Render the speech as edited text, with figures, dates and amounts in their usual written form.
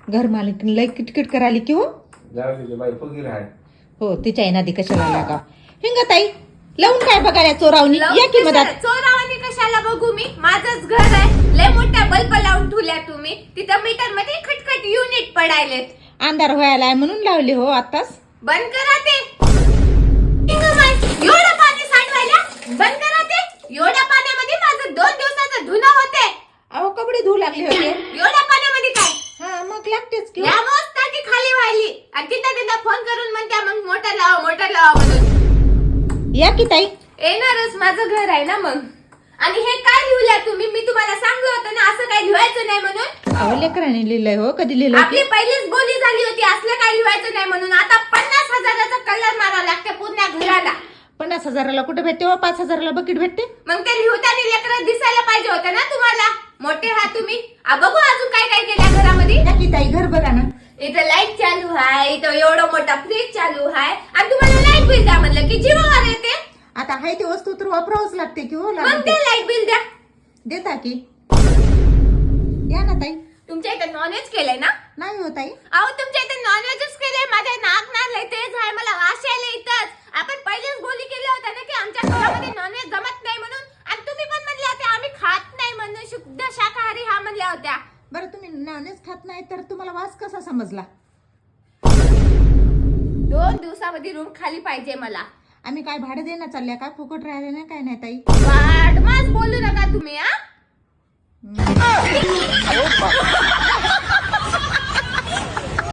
घर मालक लय किटकिट कराली की हो. जाऊ दे बाई फकीर आहे. हो तिच्या आधी कशाला लागा हिंगताई लावून काय बघायला चोरावणी या की मदत. चोरावणी कशाला बघू मी, माझंच घर आहे. लय मोठ्या बल्ब लावून ठेवल्या तुम्ही, तिथं मीटर मध्ये खटखट युनिट पडायलेत. अंधार व्हायला म्हणून लावली हो आताच. बंद करा ते. एवढं पाणी सांडवायला बंद करा ते. एवढ्या पाण्यामध्ये माझं 2 दिवसाचं धुणं होते. अहो कपडे धुवू लागले होते. एवढ्या पाण्यामध्ये काय हा मग लागतेच की. या मस्त टाकी खाली व्हायली आणि तिथं फोन करून म्हणत्या मग मोटर लावा म्हणून. या की ताई. येणारच, माझं घर आहे ना मग. आणि हे काय लिहिलंय तुम्ही, मी तुम्हाला सांगलं होतं ना असं काही लिहायचं नाही म्हणून. अहो लेकराने लिहिलंय हो. कधी लिहिलं आपली पहिलीच बोली झाली होती असलं काही लिहायचं नाही म्हणून. आता 50,000चा कलर मारावा लागते पूर्ण घराला. 50,000ला कुठे भेटते हो? 5,000ला बकेट भेटते. मग ते लिहताना लेकरं दिसायला पाहिजे होतं ना तुम्हाला. मोठे आहात तुम्ही. बघू अजून काय काय केल्या घरामध्ये. या की ताई घर बघा ना. इथं लाईट चालू आहे, इथं एवढं मोठा फ्रीज चालू आहे आणि तुम्हाला लाईट बिल द्या म्हणलं की जीवावर येते. आता हाय ती वस्तू तर वापरावंच लागते की हो. मग ते लाईट बिल द्या. देता की. या ना ताई. तुमच्या इथे नॉनव्हेज केलंय ना? नाही हो ताई. अहो तुमच्या इथे नॉनव्हेजच केलंय. माझ्या नाक नारलंय तेच आहे, मला वास यायला इथंच. आपण पहिलेच बोली केली होत्या ना की आमच्या घरामध्ये नॉनव्हेज जमत नाही म्हणून. आणि तुम्ही पण म्हणल्या होत्या आम्ही खात नाही म्हणून, शुद्ध शाकाहारी हा म्हणल्या होत्या. बरं तुम्ही नॉनव्हेज खात नाही तर तुम्हाला वास कसा समजला? 2 दिवसामध्ये रूम खाली पाहिजे मला. आम्ही काय भाडे देणं चालल्या काय? फुकट राहिले नाही काय नाही ताई. वाढमास बोलू नका तुम्ही.